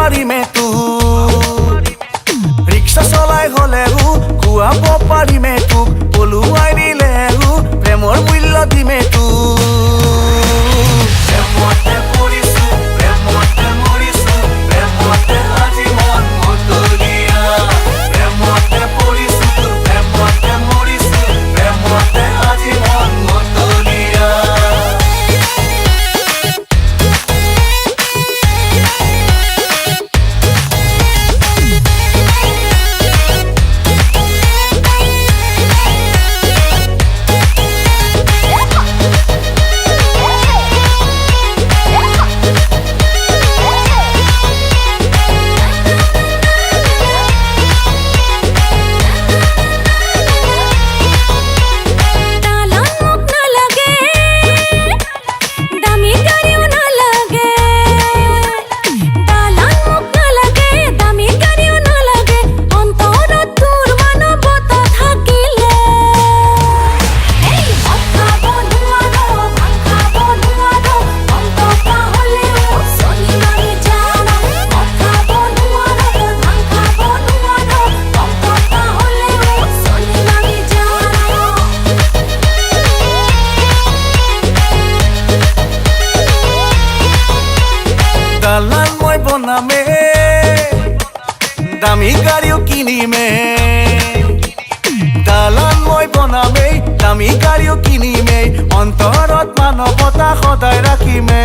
পাৰিমে তোক ৰিক্সা চলাই হলেও খুৱাব পাৰিমে তোক পলুৱাই নিলেও প্ৰেমৰ মূল্য দিমে তোক প্ৰেমতে পৰিছো প্ৰেমতে মৰিছো প্ৰেমতে আজি মন মতলীয়া প্ৰেমতে পৰিছো প্ৰেমতে মৰিছো প্ৰেমতে আজি মন মতলীয়া দালান মই বনামে দামী গাড়ীও কিনিমে দালান মই বনামে দামী গাড়ীও কিনিমে অন্তৰত মানৱতা সদায় ৰাখিমে